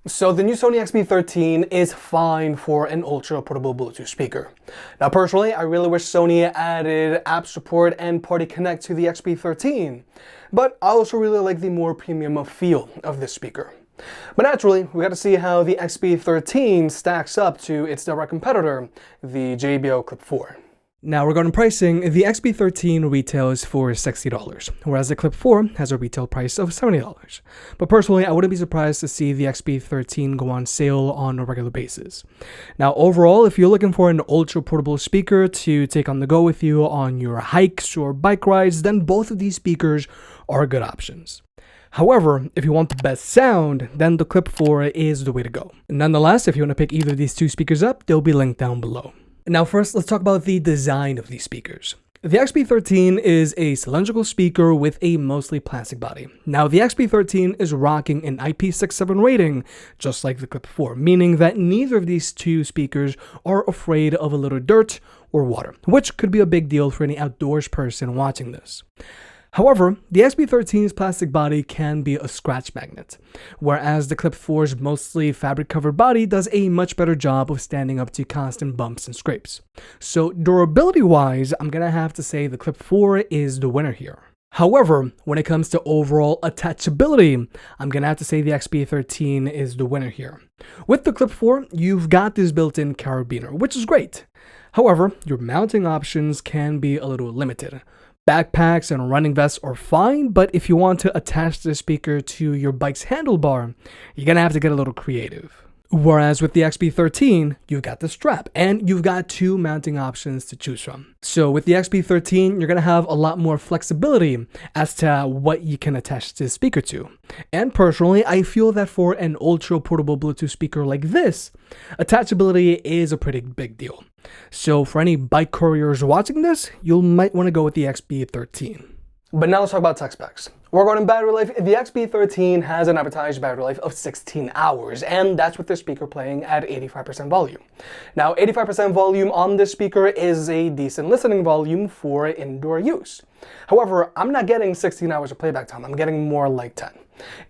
So the new Sony XB13 is fine for an ultra portable Bluetooth speaker. Now personally, I really wish Sony added app support and Party Connect to the XB13, but I also really like the more premium feel of this speaker. But naturally, we got to see how the XB13 stacks up to its direct competitor, the JBL Clip 4. Now regarding pricing, the XB13 retails for $60, whereas the Clip 4 has a retail price of $70. But personally, I wouldn't be surprised to see the XB13 go on sale on a regular basis. Now overall, if you're looking for an ultra portable speaker to take on the go with you on your hikes or bike rides, then both of these speakers are good options. However, if you want the best sound, then the Clip 4 is the way to go. Nonetheless, if you want to pick either of these two speakers up, they'll be linked down below. Now first, let's talk about the design of these speakers. The XB13 is a cylindrical speaker with a mostly plastic body. Now the XB13 is rocking an IP67 rating, just like the Clip 4, meaning that neither of these two speakers are afraid of a little dirt or water, which could be a big deal for any outdoors person watching this. However, the XB13's plastic body can be a scratch magnet, whereas the Clip 4's mostly fabric-covered body does a much better job of standing up to constant bumps and scrapes. So durability-wise, I'm gonna have to say the Clip 4 is the winner here. However, when it comes to overall attachability, I'm gonna have to say the XB13 is the winner here. With the Clip 4, you've got this built-in carabiner, which is great. However, your mounting options can be a little limited. Backpacks and running vests are fine, but if you want to attach the speaker to your bike's handlebar, you're gonna have to get a little creative. Whereas with the XB13, you've got the strap and you've got two mounting options to choose from. So with the XB13, you're gonna have a lot more flexibility as to what you can attach the speaker to. And personally, I feel that for an ultra portable Bluetooth speaker like this, attachability is a pretty big deal. So for any bike couriers watching this, you might want to go with the XB13. But now let's talk about tech specs. Regarding battery life, the XB13 has an advertised battery life of 16 hours, and that's with the speaker playing at 85% volume. Now, 85% volume on this speaker is a decent listening volume for indoor use. However, I'm not getting 16 hours of playback time, I'm getting more like 10.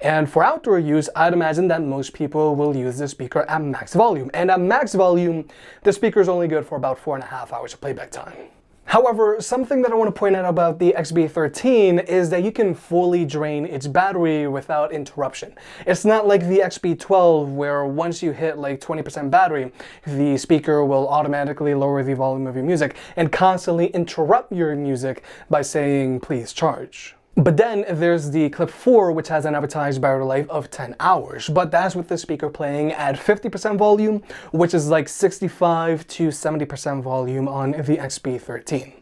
And for outdoor use, I'd imagine that most people will use this speaker at max volume. And at max volume, the speaker is only good for about 4.5 hours of playback time. However, something that I want to point out about the XB13 is that you can fully drain its battery without interruption. It's not like the XB12 where once you hit like 20% battery, the speaker will automatically lower the volume of your music and constantly interrupt your music by saying, please charge. But then there's the Clip 4, which has an advertised battery life of 10 hours, but that's with the speaker playing at 50% volume, which is like 65 to 70% volume on the XB13.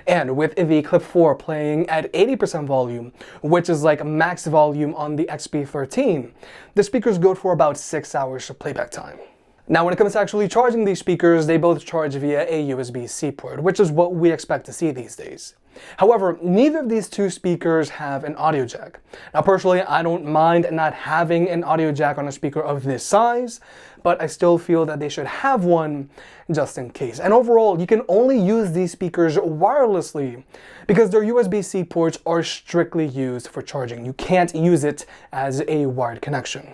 And with the Clip 4 playing at 80% volume, which is like max volume on the XB13, the speakers go for about 6 hours of playback time. Now when it comes to actually charging these speakers, they both charge via a USB-C port, which is what we expect to see these days. However, neither of these two speakers have an audio jack. Now personally, I don't mind not having an audio jack on a speaker of this size, but I still feel that they should have one just in case. And overall, you can only use these speakers wirelessly because their USB-C ports are strictly used for charging. You can't use it as a wired connection.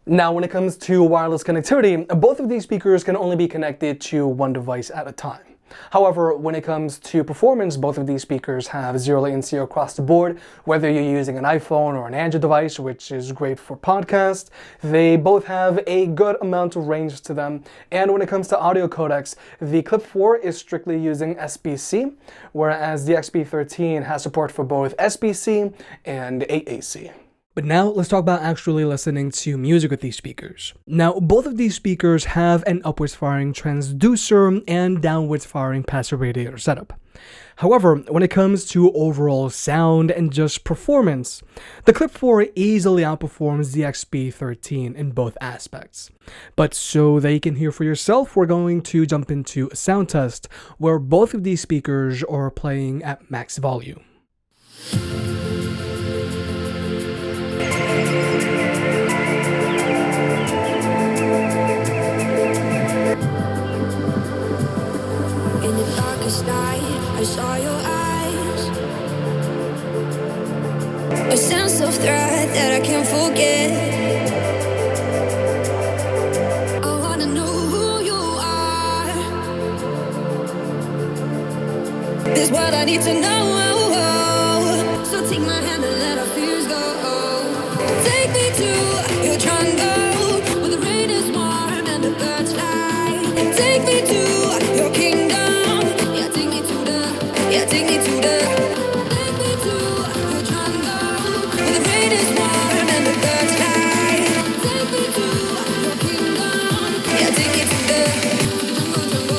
Now, when it comes to wireless connectivity, both of these speakers can only be connected to one device at a time. However, when it comes to performance, both of these speakers have zero latency across the board, whether you're using an iPhone or an Android device, which is great for podcasts. They both have a good amount of range to them. And when it comes to audio codecs, the Clip 4 is strictly using SBC, whereas the XB13 has support for both SBC and AAC. But now let's talk about actually listening to music with these speakers. Now, both of these speakers have an upwards firing transducer and downwards firing passive radiator setup. However, when it comes to overall sound and just performance, the Clip 4 easily outperforms the XB13 in both aspects. But so that you can hear for yourself, we're going to jump into a sound test where both of these speakers are playing at max volume. I saw your eyes, a sense of threat that I can't forget. is what I need to know. So take my hand and let our fears go. Take me to your jungle, where the rain is warm and the birds fly. Take me to your kingdom. Yeah, take me to the. Yeah, take me to the. Take me to your jungle, where the rain is warm and the birds fly. Take me to your kingdom. Yeah, take me to the jungle.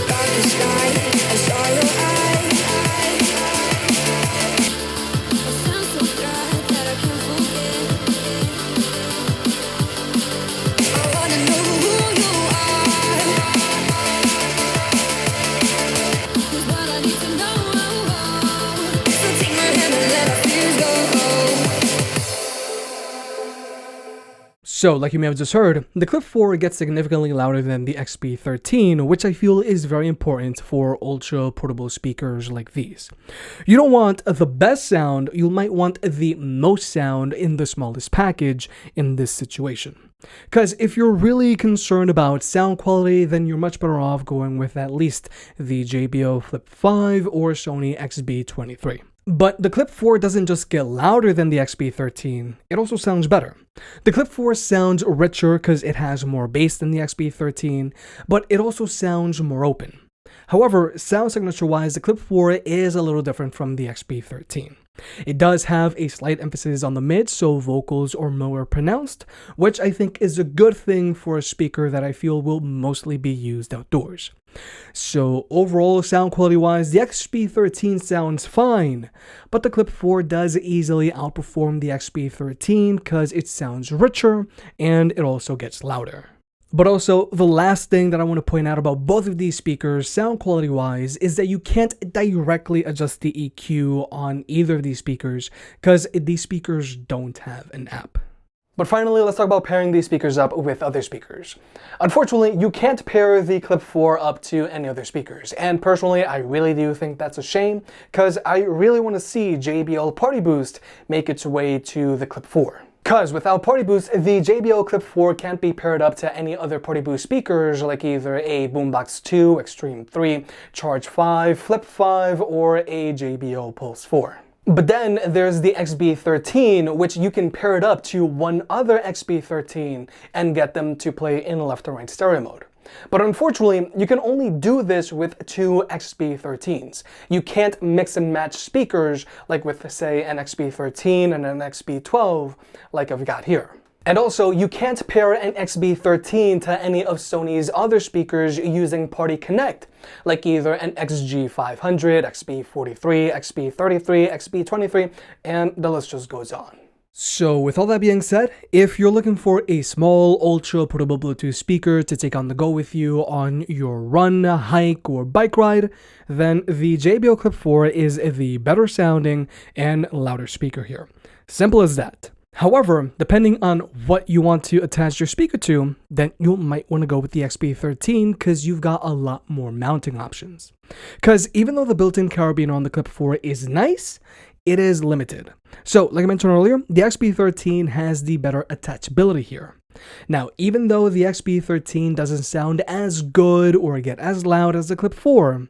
Darkest night, I saw your eyes. A sense of threat that I can't forget. I wanna know who you are. Is what I need to know. So take my hand and let our fears go. So, like you may have just heard, the Clip 4 gets significantly louder than the XB13, which I feel is very important for ultra portable speakers like these. You don't want the best sound, you might want the most sound in the smallest package in this situation. Because if you're really concerned about sound quality, then you're much better off going with at least the JBL Clip 5 or Sony XB13. But the Clip 4 doesn't just get louder than the XB13, it also sounds better. The Clip 4 sounds richer because it has more bass than the XB13, but it also sounds more open. However, sound signature-wise, the Clip 4 is a little different from the XB13. It does have a slight emphasis on the mid, so vocals are more pronounced, which I think is a good thing for a speaker that I feel will mostly be used outdoors. So overall, sound quality-wise, the XB13 sounds fine, but the Clip 4 does easily outperform the XB13 because it sounds richer and it also gets louder. But also, the last thing that I want to point out about both of these speakers, sound quality wise, is that you can't directly adjust the EQ on either of these speakers because these speakers don't have an app. But finally, let's talk about pairing these speakers up with other speakers. Unfortunately, you can't pair the Clip 4 up to any other speakers, and personally, I really do think that's a shame, because I really want to see JBL Party Boost make its way to the Clip 4. Because without Party Boost, the JBL Clip 4 can't be paired up to any other Party Boost speakers like either a Boombox 2, Extreme 3, Charge 5, Flip 5, or a JBL Pulse 4. But then there's the XB13, which you can pair it up to one other XB13 and get them to play in left and right stereo mode. But unfortunately, you can only do this with two XB13s. You can't mix and match speakers like with, say, an XB13 and an XB12 like I've got here. And also, you can't pair an XB13 to any of Sony's other speakers using Party Connect, like either an XG500, XB43, XB33, XB23, and the list just goes on. So with all that being said, if you're looking for a small, ultra portable Bluetooth speaker to take on the go with you on your run, hike, or bike ride, then the JBL Clip 4 is the better sounding and louder speaker here. Simple as that. However, depending on what you want to attach your speaker to, then you might want to go with the XB13 because you've got a lot more mounting options. Because even though the built-in carabiner on the Clip 4 is nice, it is limited. So, like I mentioned earlier, the XB13 has the better attachability here. Now, even though the XB13 doesn't sound as good or get as loud as the Clip 4,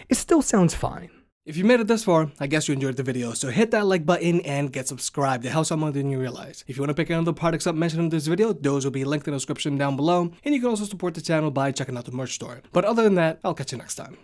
it still sounds fine. If you made it this far, I guess you enjoyed the video, so hit that like button and get subscribed. It helps out more than you realize. If you want to pick any of the products up mentioned in this video, those will be linked in the description down below, and you can also support the channel by checking out the merch store. But other than that, I'll catch you next time.